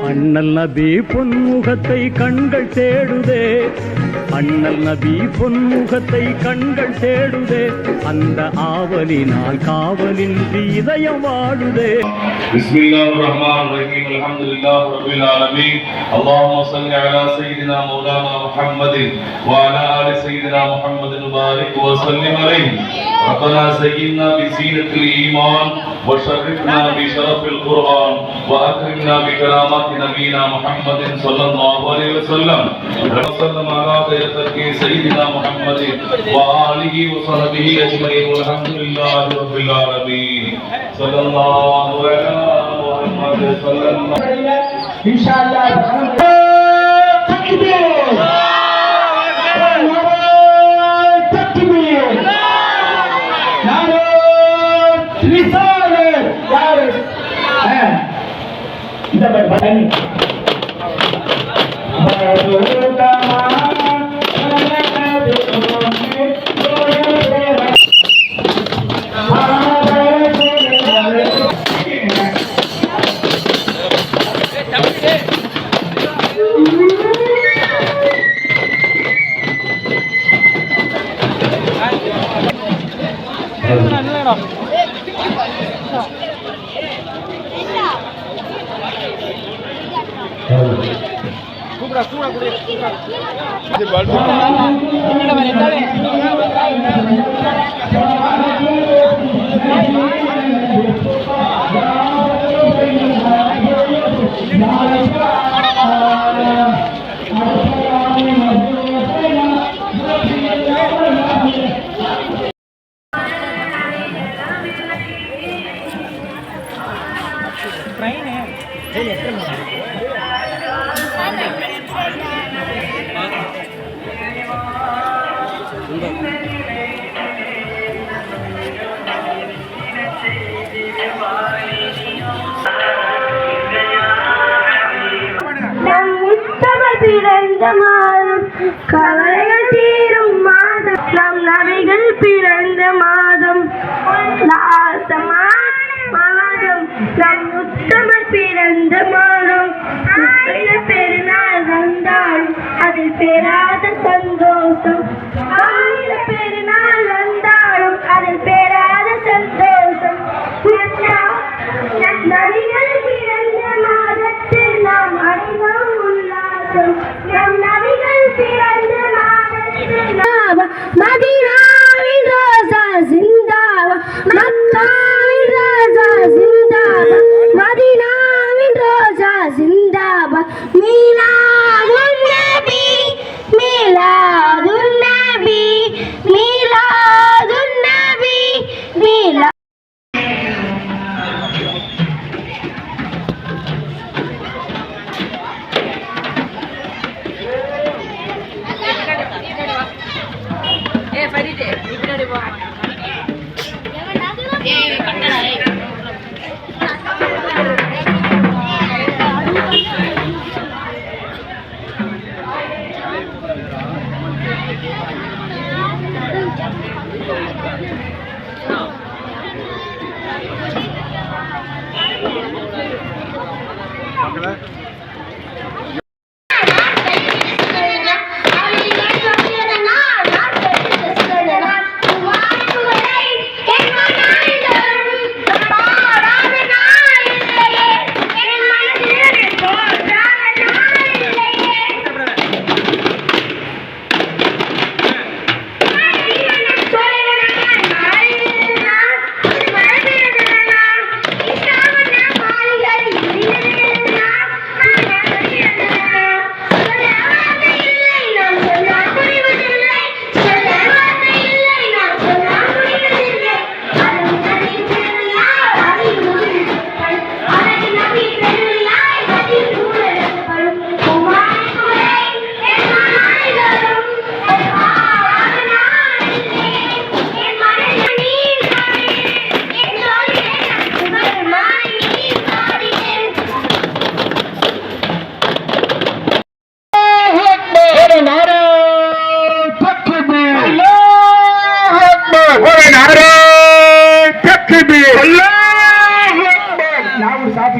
அண்ணல் நபி பொன்முகத்தை கண்கள் தேடுதே, அண்ணல் நபி பொன்முகத்தை கண்கள் தேடுதே, அந்த ஆவலினால் காவலின்றி இதயம் வாடுதே. பிஸ்மில்லாஹிர் ரஹ்மானிர் ரஹீம். அல்ஹம்துலில்லாஹி ரப்பில் ஆலமீன். அல்லாஹும்ம ஸல்லி அலா சய்யிதினா மௌலானா முஹம்மதின் வ அலா ஆலி சய்யிதினா முஹம்மதின் முபாரிக் வ ஸல்லிம் அலைஹி. ரப்பனா ஸய்யினா பிஸீனத்தில் ஈமான் வ ஷர்ரிஃனா பிஷரஃபில் குர்ஆன் வ அக்ரிம்னா பிகராமாத்தி நபியினா முஹம்மதின் ஸல்லல்லாஹு அலைஹி வஸல்லம். வஸல்லம் அலா خير خلق سيدنا محمد وآله وصحبه أجمعين والحمد لله رب العالمين صلى الله على محمد صلى الله إن شاء الله تكبير تكبير نعرة رسالة إذا بدأني கவலைகள் தீரும் மாதம் நம் நபிகள் பிறந்த மாதம், மாதம் நம் உத்தமர் பிறந்த மாதம். பெருநாள் வந்தாலும் அதில் பெறாத சந்தோஷம், பெருநாள் வந்தாலும் அதில் பெறாத சந்தோஷம். நபிகள் பிறந்த மாதத்தில் நாம் அனைவரும் உல்லாசம். நம் நபிகள் பிறந்த மாதத்தில் மதீனாவின் ரோசா சிந்தாவா, மக்காவின் ரோசா சிந்தாவா, மதீனாவின் ரோசா சிந்தாவா. மீலாதுன் நபி மீலாதுன் நபி மீலாதுன் நபி மீலா.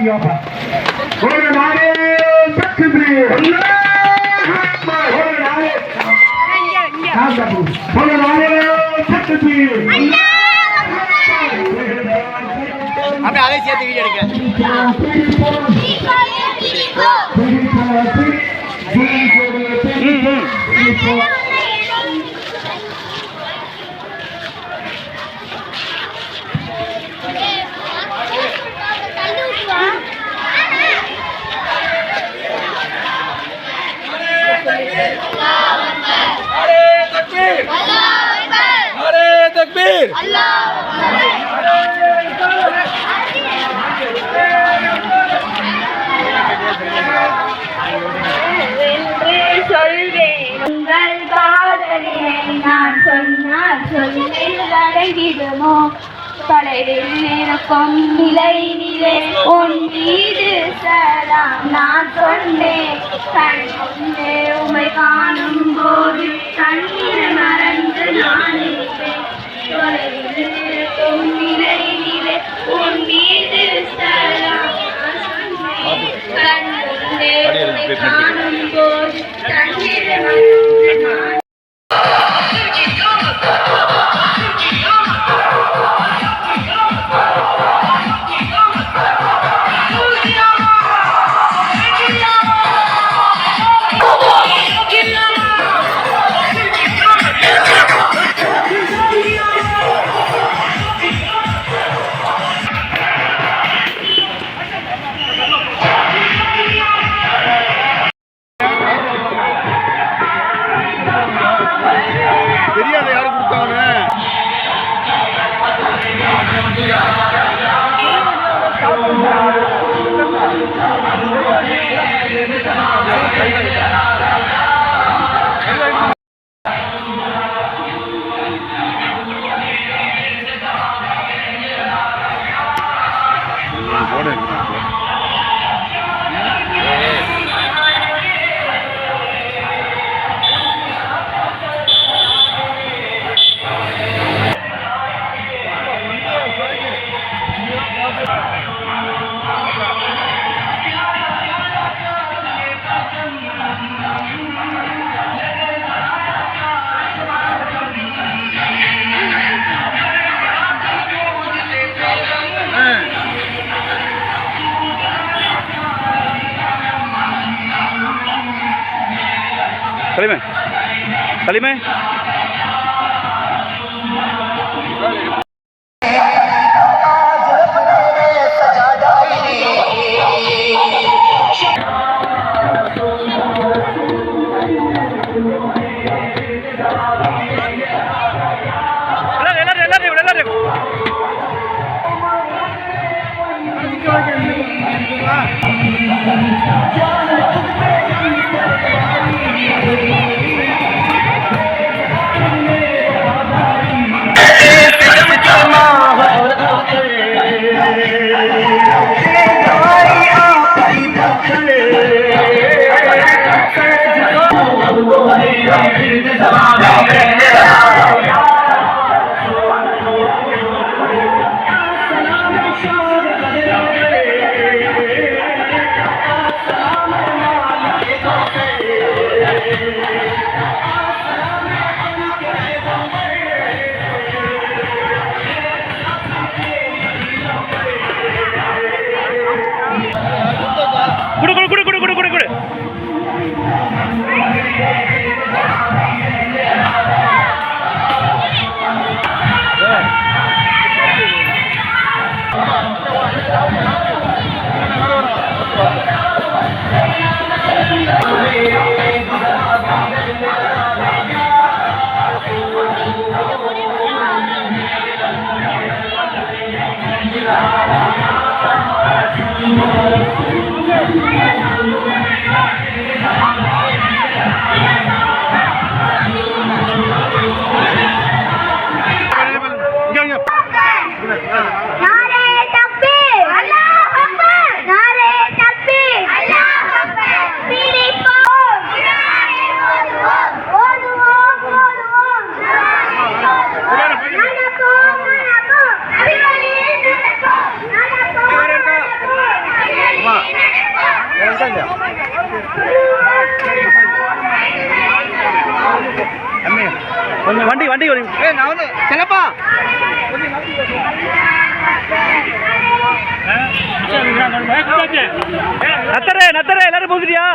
பாத்தீங்கப்பா. ஒரு நாளே தக்பீர். ஒரு நாளே ஒரு நாளே தக்பீர். அப்படியே அதை சேர்த்து வீடியோ எடுக்க. உங்கள் காதலினை நான் சொன்னால் சொல்லில் அடங்கிடுமோ கடலில் இருக்கும் நிலை நிலை உன் மீது சலாம் நான் சொன்னேன் கண் முன்னே உமை காணும் போது கண்ணீர் மறந்து நான் இருப்பேன் தொலைவில் இருக்கும் நிலை நிலை உன் மீது சலாம் நான் சொன்னேன் கண் முன்னே உமை காணும் போது கண்ணீர் மறந்து நான் தெரியாத யாரு கொடுத்தாங்க. சலிமே சலிமே குடு குடு குடு குடு குடு குடு குடு இல்லையா கொஞ்சம் வண்டி வண்டி நான் வந்து செல்லப்பா நத்தரே நத்தரே எல்லாரும் போகுதியா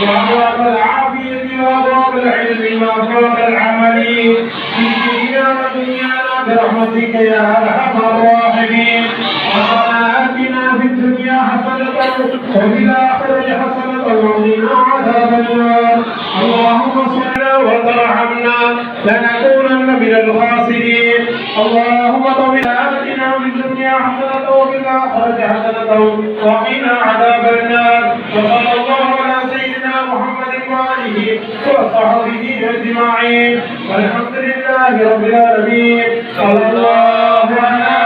وأبواب العافية وأبواب العلم وأبواب العمل في ديننا ودنيانا برحمتك يا أرحم الراحمين. ربنا آتنا في الدنيا حسنة وفي الآخرة حسنة وقنا عذاب النار. اللهم صل وترحمنا لنكونن من الخاسرين. اللهم طول آتنا في الدنيا حسنة وفي الآخرة حسنة وقنا عذاب النار. وصلى الله على سيدنا محمد وآله وصحبه أجمعين والحمد لله رب العالمين. صلى الله على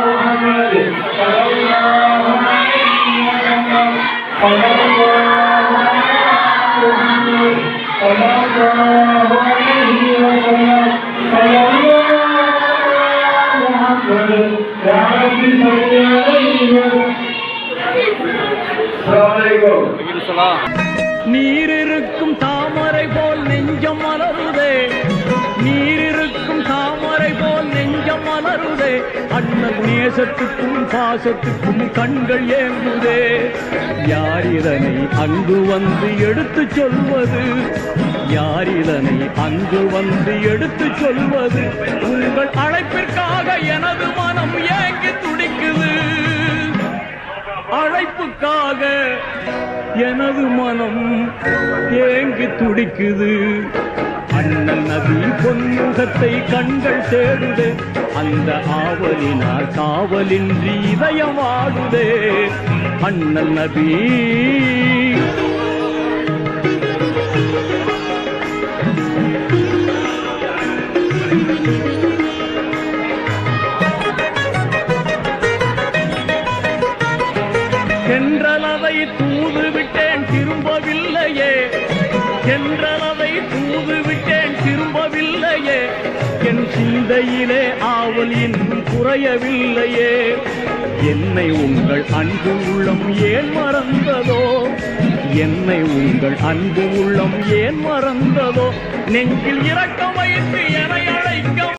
محمد صلى الله عليه وسلم. صلى الله على محمد صلى الله عليه وسلم. صلى الله على محمد يا رب صل عليه وسلم. السلام عليكم. நீரிருக்கும் தாமரை போல் நெஞ்சம் மலருதே, நீரிருக்கும் தாமரை போல் நெஞ்சம் மலருதே, அண்ணன் நேசத்துக்கும் பாசத்துக்கும் கண்கள் ஏங்குதே. யார் இதனை அங்கு வந்து எடுத்து சொல்வது, யார் இதனை அங்கு வந்து எடுத்து சொல்வது. உங்கள் அழைப்பிற்காக எனது மனம் ஏங்கி துடிக்குது, அழைப்புக்காக எனது மனம் ஏங்கி துடிக்குது. அண்ணல் நபி பொன்முகத்தை கண்கள் தேடுதே, அந்த ஆவலினால் காவலின்றி இதயம் வாடுதே. அண்ணல் நபி சிந்தையிலே ஆவல் இன்னும் குறையவில்லையே. என்னை உங்கள் அன்பு உள்ளம் ஏன் மறந்ததோ, என்னை உங்கள் அன்பு உள்ளம் ஏன் மறந்ததோ, நெஞ்சில் இரக்கம் வைத்து என அழைக்க